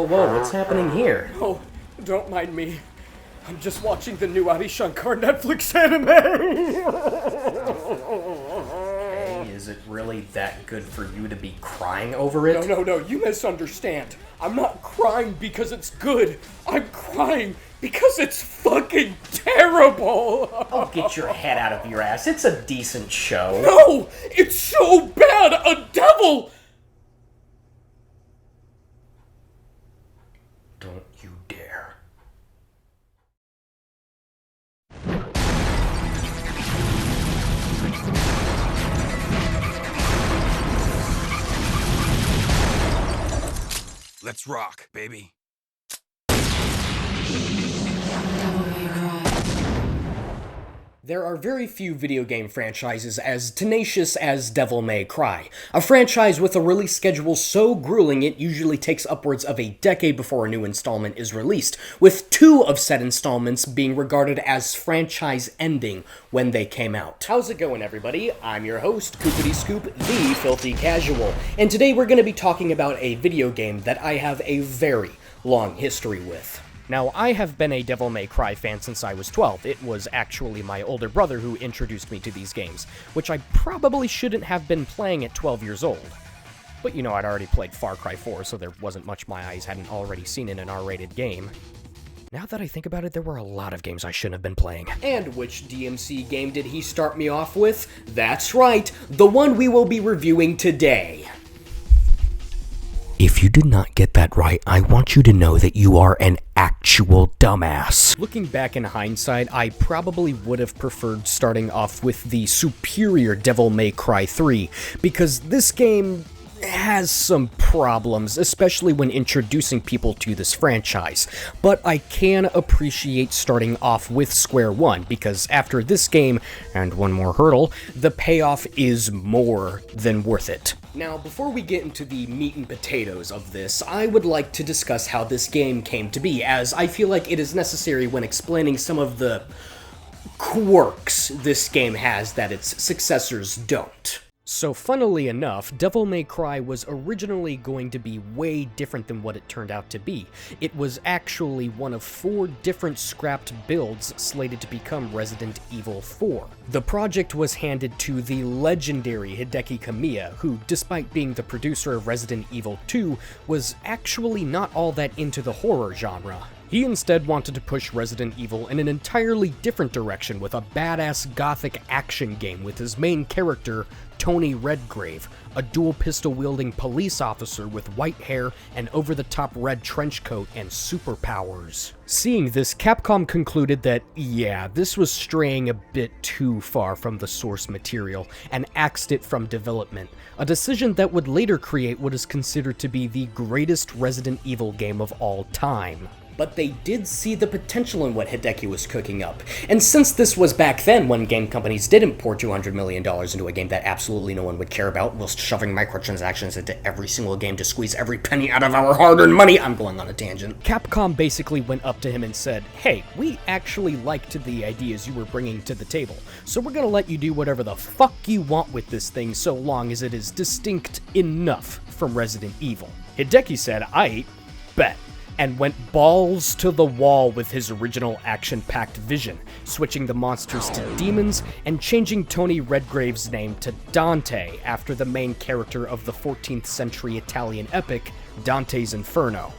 Whoa, what's happening here? Oh, don't mind me. I'm just watching the new Adi Shankar Netflix anime! Hey, is it really that good for you to be crying over it? No, you misunderstand. I'm not crying because it's good. I'm crying because it's fucking terrible! Oh, get your head out of your ass. It's a decent show. No! It's so bad! A devil! Don't you dare. Let's rock, baby. There are very few video game franchises as tenacious as Devil May Cry, a franchise with a release schedule so grueling it usually takes upwards of a decade before a new installment is released, with 2 of said installments being regarded as franchise-ending when they came out. How's it going, everybody? I'm your host, Koopity Scoop, the Filthy Casual, and today we're going to be talking about a video game that I have a very long history with. Now, I have been a Devil May Cry fan since I was 12. It was actually my older brother who introduced me to these games, which I probably shouldn't have been playing at 12 years old. But you know, I'd already played Far Cry 4, so there wasn't much my eyes hadn't already seen in an R-rated game. Now that I think about it, there were a lot of games I shouldn't have been playing. And which DMC game did he start me off with? That's right, the one we will be reviewing today. If you did not get that right, I want you to know that you are an actual dumbass. Looking back in hindsight, I probably would have preferred starting off with the superior Devil May Cry 3, because this game has some problems, especially when introducing people to this franchise. But I can appreciate starting off with Square One, because after this game, and one more hurdle, the payoff is more than worth it. Now, before we get into the meat and potatoes of this, I would like to discuss how this game came to be, as I feel like it is necessary when explaining some of the quirks this game has that its successors don't. So funnily enough, Devil May Cry was originally going to be way different than what it turned out to be. It was actually one of 4 different scrapped builds slated to become Resident Evil 4. The project was handed to the legendary Hideki Kamiya, who, despite being the producer of Resident Evil 2, was actually not all that into the horror genre. He instead wanted to push Resident Evil in an entirely different direction with a badass gothic action game with his main character, Tony Redgrave, a dual pistol-wielding police officer with white hair, an over-the-top red trench coat, and superpowers. Seeing this, Capcom concluded that, yeah, this was straying a bit too far from the source material, and axed it from development, a decision that would later create what is considered to be the greatest Resident Evil game of all time. But they did see the potential in what Hideki was cooking up. And since this was back then when game companies didn't pour $200 million into a game that absolutely no one would care about, whilst shoving microtransactions into every single game to squeeze every penny out of our hard-earned money, I'm going on a tangent. Capcom basically went up to him and said, hey, we actually liked the ideas you were bringing to the table, so we're gonna let you do whatever the fuck you want with this thing so long as it is distinct enough from Resident Evil. Hideki said, I bet, and went balls to the wall with his original action-packed vision, switching the monsters to demons and changing Tony Redgrave's name to Dante after the main character of the 14th century Italian epic, Dante's Inferno.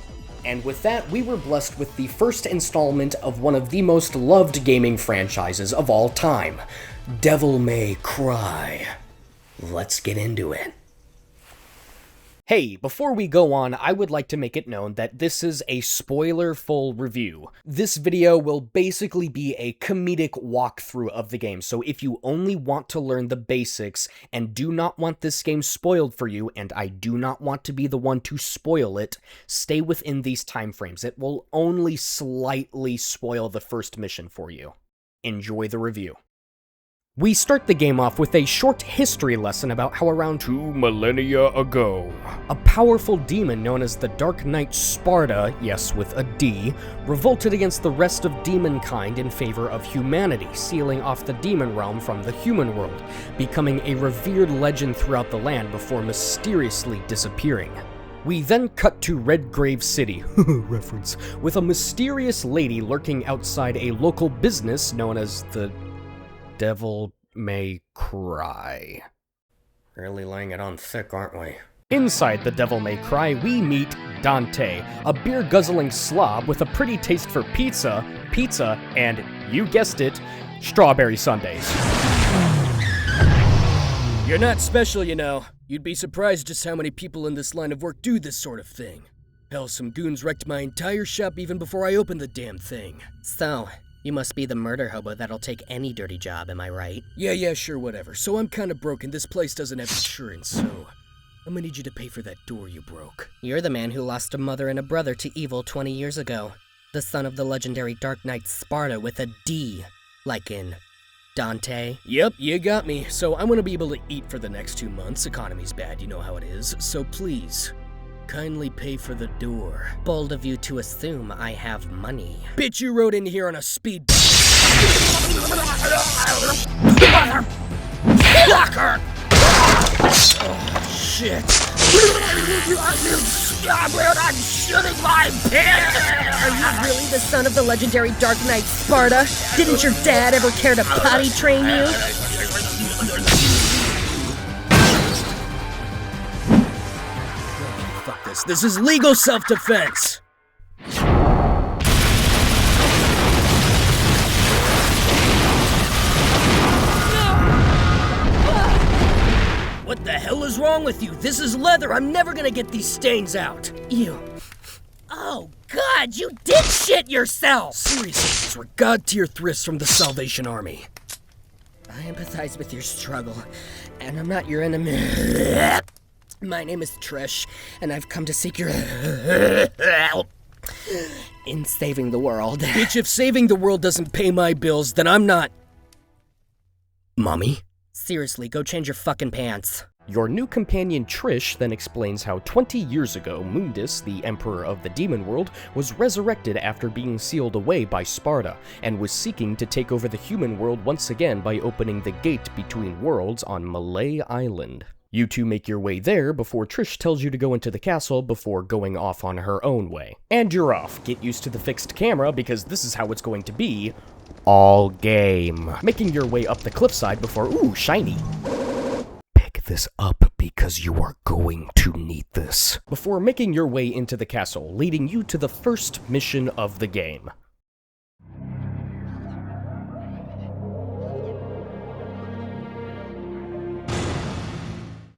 And with that, we were blessed with the first installment of one of the most loved gaming franchises of all time, Devil May Cry. Let's get into it. Hey, before we go on, I would like to make it known that this is a spoiler-full review. This video will basically be a comedic walkthrough of the game, so if you only want to learn the basics and do not want this game spoiled for you, and I do not want to be the one to spoil it, stay within these timeframes. It will only slightly spoil the first mission for you. Enjoy the review. We start the game off with a short history lesson about how around 2 millennia ago, a powerful demon known as the Dark Knight Sparta, yes with a D, revolted against the rest of demonkind in favor of humanity, sealing off the demon realm from the human world, becoming a revered legend throughout the land before mysteriously disappearing. We then cut to Redgrave City, reference, with a mysterious lady lurking outside a local business known as the Devil May Cry. Really laying it on thick, aren't we? Inside the Devil May Cry, we meet Dante, a beer-guzzling slob with a pretty taste for pizza, and, you guessed it, strawberry sundaes. You're not special, you know. You'd be surprised just how many people in this line of work do this sort of thing. Hell, some goons wrecked my entire shop even before I opened the damn thing. So, you must be the murder hobo that'll take any dirty job, am I right? Yeah, sure, whatever. So I'm kinda broke and this place doesn't have insurance, so I'm gonna need you to pay for that door you broke. You're the man who lost a mother and a brother to evil 20 years ago. The son of the legendary Dark Knight Sparta with a D, like in Dante. Yep, you got me. So I'm gonna be able to eat for the next 2 months. Economy's bad, you know how it is. So please, kindly pay for the door. Bold of you to assume I have money. Bitch, you rode in here on a speed. Oh, shit. Are you really the son of the legendary Dark Knight Sparta? Didn't your dad ever care to potty train you? Fuck this. This is legal self-defense. What the hell is wrong with you? This is leather. I'm never gonna get these stains out. You. Oh, God, you did shit yourself! Seriously, these were god-tier thrifts from the Salvation Army. I empathize with your struggle, and I'm not your enemy. My name is Trish, and I've come to seek your help in saving the world. Bitch, if saving the world doesn't pay my bills, then I'm not... Mommy? Seriously, go change your fucking pants. Your new companion Trish then explains how 20 years ago, Mundus, the emperor of the demon world, was resurrected after being sealed away by Sparta, and was seeking to take over the human world once again by opening the gate between worlds on Malay Island. You two make your way there before Trish tells you to go into the castle before going off on her own way. And you're off. Get used to the fixed camera because this is how it's going to be all game. Making your way up the cliffside before, ooh, shiny. Pick this up because you are going to need this. Before making your way into the castle, leading you to the first mission of the game.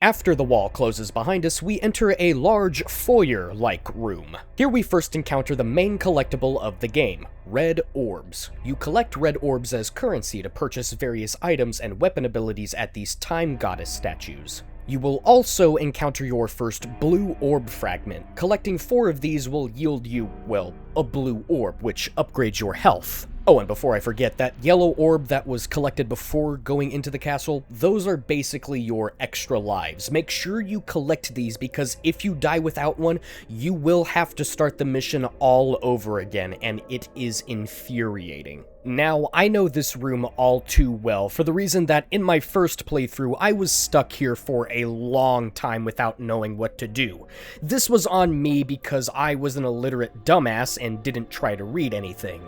After the wall closes behind us, we enter a large foyer-like room. Here we first encounter the main collectible of the game, red orbs. You collect red orbs as currency to purchase various items and weapon abilities at these time goddess statues. You will also encounter your first blue orb fragment. Collecting 4 of these will yield you, well, a blue orb, which upgrades your health. Oh, and before I forget, that yellow orb that was collected before going into the castle, those are basically your extra lives. Make sure you collect these because if you die without one, you will have to start the mission all over again, and it is infuriating. Now, I know this room all too well, for the reason that in my first playthrough, I was stuck here for a long time without knowing what to do. This was on me because I was an illiterate dumbass and didn't try to read anything.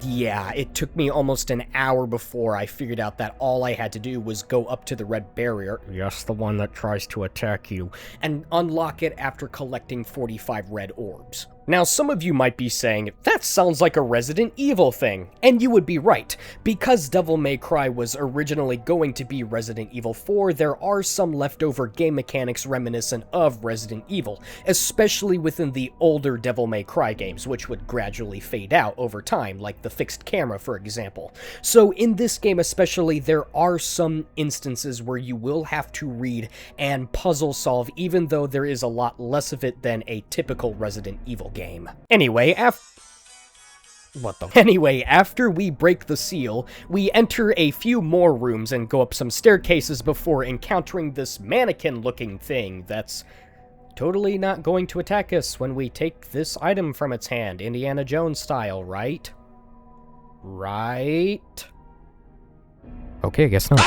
Yeah, it took me almost an hour before I figured out that all I had to do was go up to the red barrier, yes, the one that tries to attack you, and unlock it after collecting 45 red orbs. Now, some of you might be saying, that sounds like a Resident Evil thing, and you would be right. Because Devil May Cry was originally going to be Resident Evil 4, there are some leftover game mechanics reminiscent of Resident Evil, especially within the older Devil May Cry games, which would gradually fade out over time, like the fixed camera, for example. So in this game especially, there are some instances where you will have to read and puzzle solve, even though there is a lot less of it than a typical Resident Evil game. Anyway, What the? Anyway, after we break the seal, we enter a few more rooms and go up some staircases before encountering this mannequin-looking thing that's totally not going to attack us when we take this item from its hand, Indiana Jones style, right? Right? Okay, I guess not.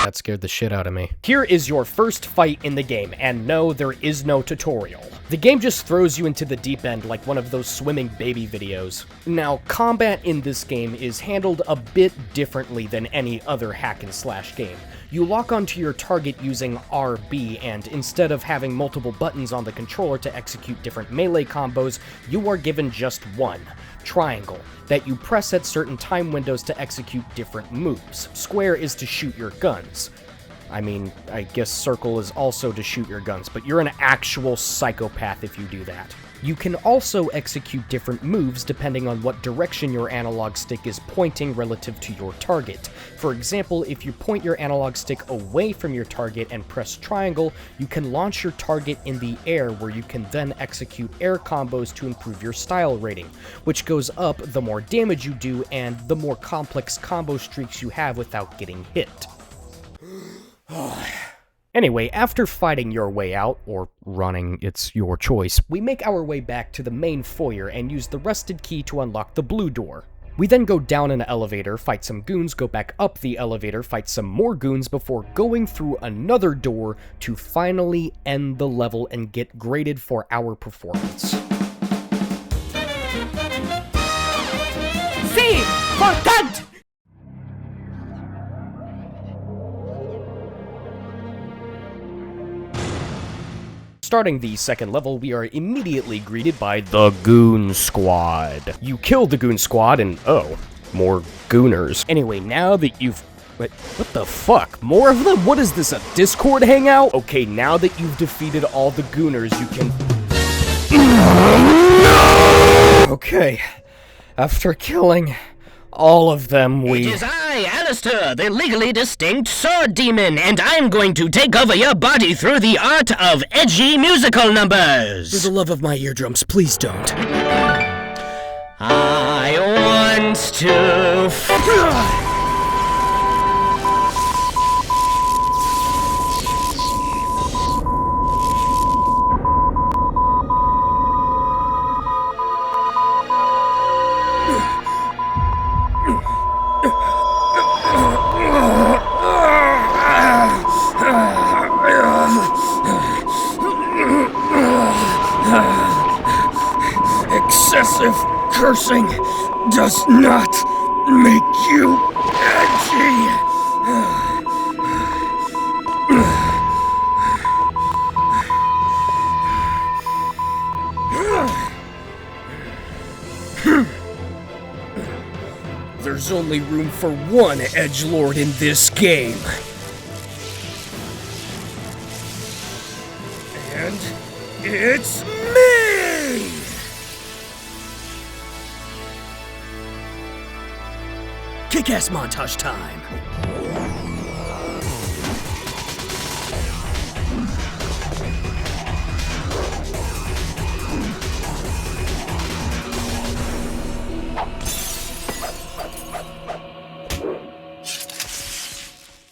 That scared the shit out of me. Here is your first fight in the game, and no, there is no tutorial. The game just throws you into the deep end like one of those swimming baby videos. Now, combat in this game is handled a bit differently than any other hack and slash game. You lock onto your target using RB, and instead of having multiple buttons on the controller to execute different melee combos, you are given just one, triangle, that you press at certain time windows to execute different moves. Square is to shoot your guns. I mean, I guess circle is also to shoot your guns, but you're an actual psychopath if you do that. You can also execute different moves depending on what direction your analog stick is pointing relative to your target. For example, if you point your analog stick away from your target and press triangle, you can launch your target in the air where you can then execute air combos to improve your style rating, which goes up the more damage you do and the more complex combo streaks you have without getting hit. Anyway, after fighting your way out, or running, it's your choice, we make our way back to the main foyer and use the rusted key to unlock the blue door. We then go down an elevator, fight some goons, go back up the elevator, fight some more goons before going through another door to finally end the level and get graded for our performance. Sí, content! Starting the second level, we are immediately greeted by the Goon Squad. You kill the Goon Squad and, oh, more Gooners. Anyway, now that you've... What the fuck? More of them? What is this, a Discord hangout? Okay, now that you've defeated all the Gooners, you can... Okay, after killing all of them, It is I, Alistair, the legally distinct sword demon, and I'm going to take over your body through the art of edgy musical numbers. For the love of my eardrums, please don't. I want to... Excessive cursing does not make you edgy. There's only room for one edgelord in this game. And it's me! Kick-ass montage time!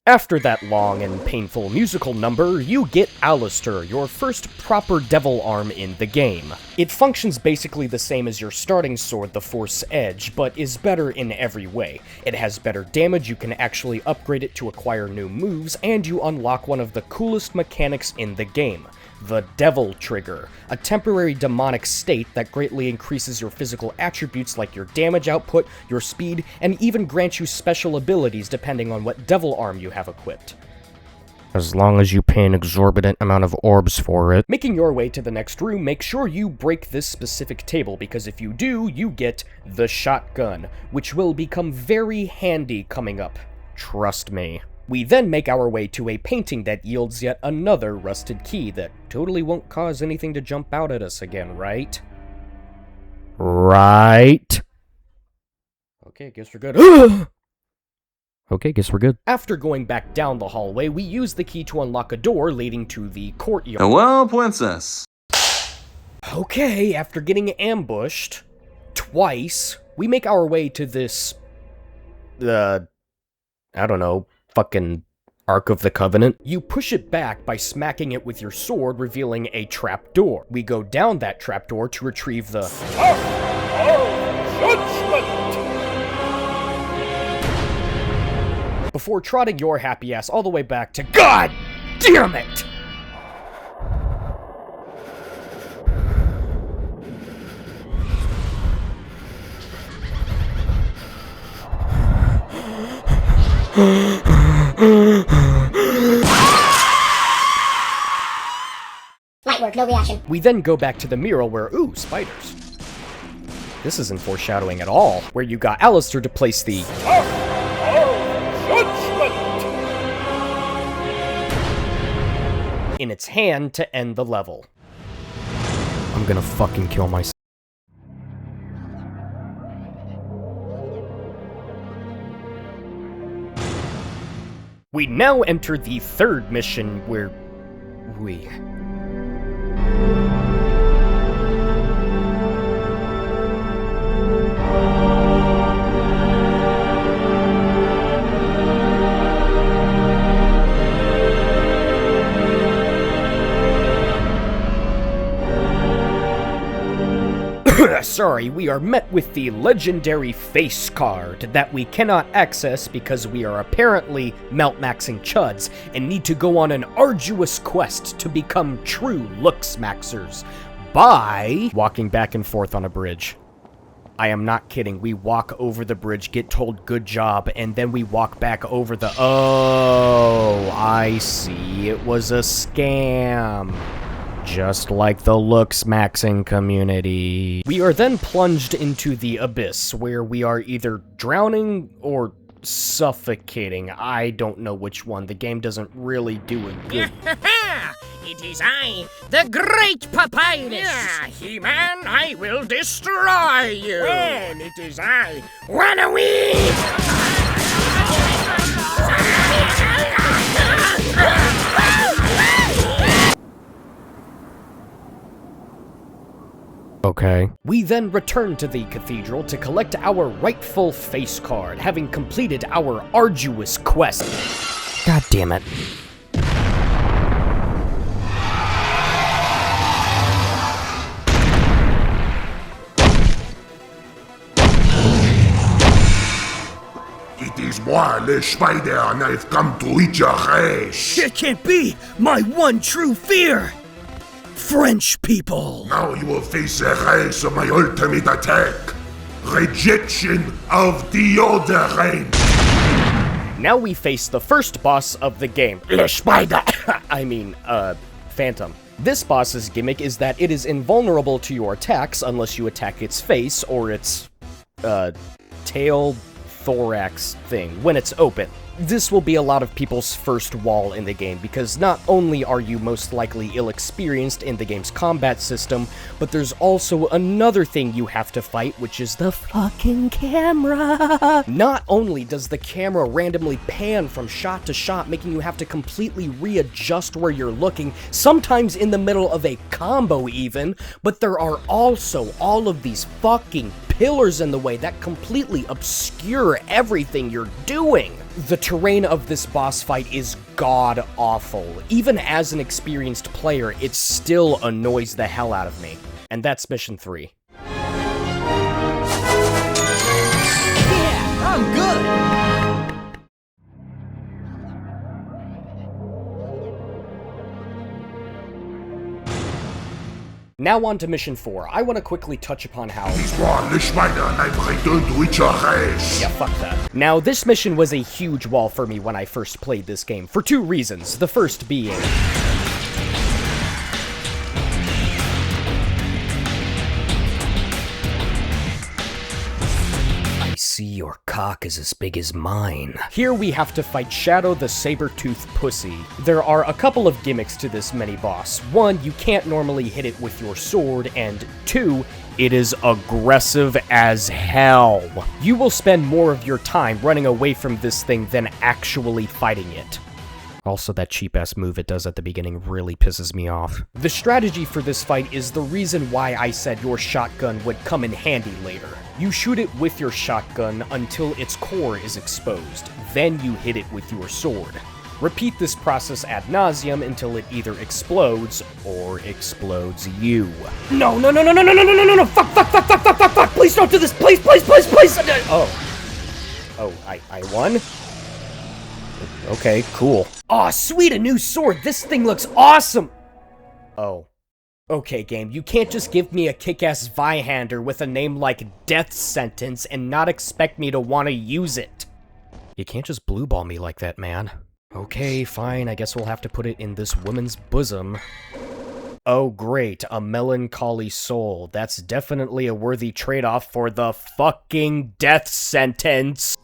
After that long and painful musical number, you get Alistair, your first proper devil arm in the game. It functions basically the same as your starting sword, the Force Edge, but is better in every way. It has better damage, you can actually upgrade it to acquire new moves, and you unlock one of the coolest mechanics in the game. The Devil Trigger, a temporary demonic state that greatly increases your physical attributes like your damage output, your speed, and even grants you special abilities depending on what devil arm you have equipped. As long as you pay an exorbitant amount of orbs for it. Making your way to the next room, make sure you break this specific table, because if you do, you get the shotgun, which will become very handy coming up. Trust me. We then make our way to a painting that yields yet another rusted key that totally won't cause anything to jump out at us again, right? Right. Okay, guess we're good. Okay, guess we're good. After going back down the hallway, we use the key to unlock a door leading to the courtyard. Hello, princess. Okay, after getting ambushed twice, we make our way to this, I don't know, fucking Ark of the Covenant. You push it back by smacking it with your sword, revealing a trapdoor. We go down that trapdoor to retrieve the before trotting your happy ass all the way back to God damn it! Light work, no reaction. We then go back to the mural where, ooh, spiders. This isn't foreshadowing at all, where you got Alistair to place the in its hand to end the level. I'm gonna fucking kill myself. We now enter the third mission where we... Sorry, we are met with the legendary face card that we cannot access because we are apparently melt-maxing chuds and need to go on an arduous quest to become true looks-maxers by walking back and forth on a bridge. I am not kidding. We walk over the bridge, get told good job, and then we walk back over the... Oh, I see. It was a scam. Just like the looks-maxing community. We are then plunged into the abyss, where we are either drowning or suffocating. I don't know which one. The game doesn't really do a good... It is I, the Great Papyrus! Yeah, He-Man, I will destroy you! And it is I, Run away! Okay. We then return to the cathedral to collect our rightful face card, having completed our arduous quest. God damn it. It is moi, le spider, and I've come to eat your race. It can't be! My one true fear! French people! Now you will face the race of my ultimate attack. Rejection of deodorant. Now we face the first boss of the game. Le Spider! Phantom. This boss's gimmick is that it is invulnerable to your attacks unless you attack its face or its, tail thorax thing when it's open. This will be a lot of people's first wall in the game, because not only are you most likely ill-experienced in the game's combat system, but there's also another thing you have to fight, which is the fucking camera! Not only does the camera randomly pan from shot to shot, making you have to completely readjust where you're looking, sometimes in the middle of a combo even, but there are also all of these fucking pillars in the way that completely obscure everything you're doing. The terrain of this boss fight is god-awful. Even as an experienced player, it still annoys the hell out of me. And that's mission 3. Yeah, I'm good! Now on to mission 4. I want to quickly touch upon how... Moi, le spider, and I've returned to eat your race. Yeah, fuck that. Now, this mission was a huge wall for me when I first played this game, for 2 reasons. The first being... I see your cock is as big as mine. Here we have to fight Shadow the Saber-Toothed Pussy. There are a couple of gimmicks to this mini-boss. 1, you can't normally hit it with your sword, and 2, it is aggressive as hell. You will spend more of your time running away from this thing than actually fighting it. Also, that cheap-ass move it does at the beginning really pisses me off. The strategy for this fight is the reason why I said your shotgun would come in handy later. You shoot it with your shotgun until its core is exposed, then you hit it with your sword. Repeat this process ad nauseum until it either explodes or explodes you. No, no, no, no, no, no, no, no, no, no, fuck, fuck, fuck, fuck, fuck, fuck, fuck, please don't do this, please, please, please, please! Oh, I won? Okay, cool. Aw, sweet, a new sword, this thing looks awesome! Oh. Okay, game, you can't just give me a kick-ass Vihander with a name like Death Sentence and not expect me to want to use it. You can't just blue ball me like that, man. Okay, fine, I guess we'll have to put it in this woman's bosom. Oh great, a melancholy soul. That's definitely a worthy trade-off for the fucking death sentence!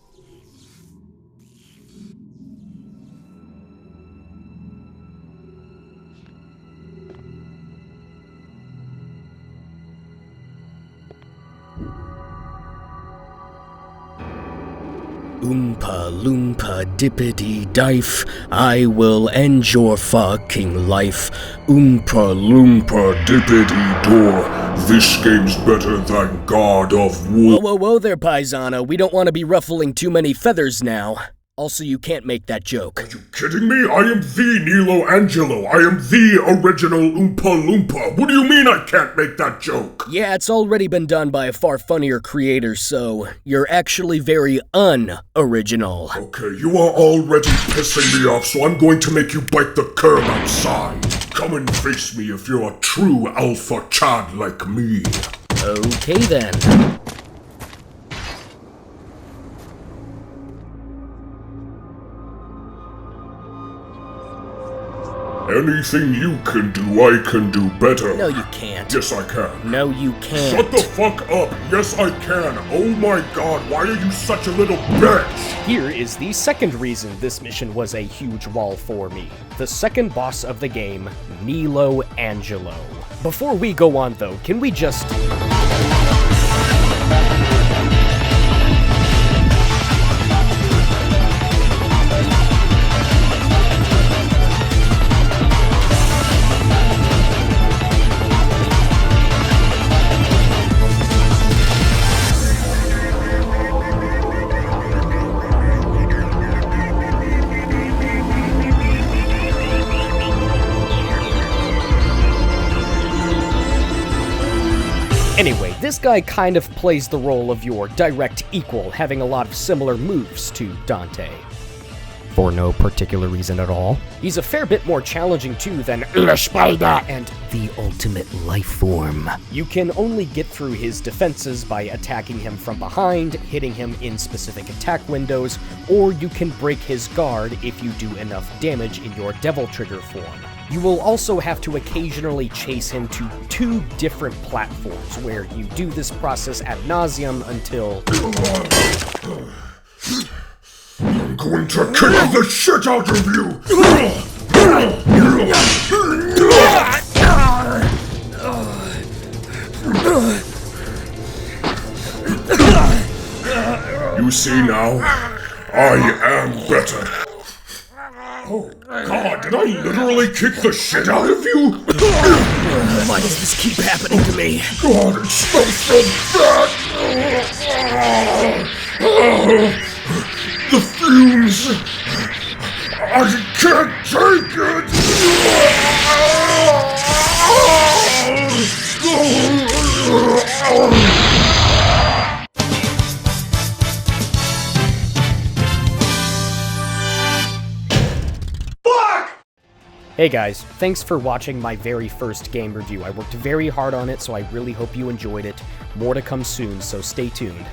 Oompa loompa dippity dife, I will end your fucking life. Oompa loompa dippity door, This game's better than God of War. Whoa, whoa, whoa there, Paisano. We don't want to be ruffling too many feathers now. Also, you can't make that joke. Are you kidding me? I am the Nilo Angelo. I am the original Oompa Loompa. What do you mean I can't make that joke? Yeah, it's already been done by a far funnier creator, so you're actually very unoriginal. Okay, you are already pissing me off, so I'm going to make you bite the curb outside. Come and face me if you're a true alpha Chad like me. Okay then. Anything you can do, I can do better. No, you can't. Yes, I can. No, you can't. Shut the fuck up. Yes, I can. Oh my god, why are you such a little bitch? Here is the second reason this mission was a huge wall for me. The second boss of the game, Nilo Angelo. Before we go on though, can we just... Anyway, this guy kind of plays the role of your direct equal, having a lot of similar moves to Dante. For no particular reason at all. He's a fair bit more challenging too than La Spider and the ultimate life form. You can only get through his defenses by attacking him from behind, hitting him in specific attack windows, or you can break his guard if you do enough damage in your Devil Trigger form. You will also have to occasionally chase him to 2 different platforms, where you do this process ad nauseum until... I'm going to kick the shit out of you! You see now? I am better. Oh, God, did I literally kick the shit out of you? Why does this keep happening to me? God, it smells so bad! The fumes! I can't take it! Hey guys, thanks for watching my very first game review. I worked very hard on it, so I really hope you enjoyed it. More to come soon, so stay tuned.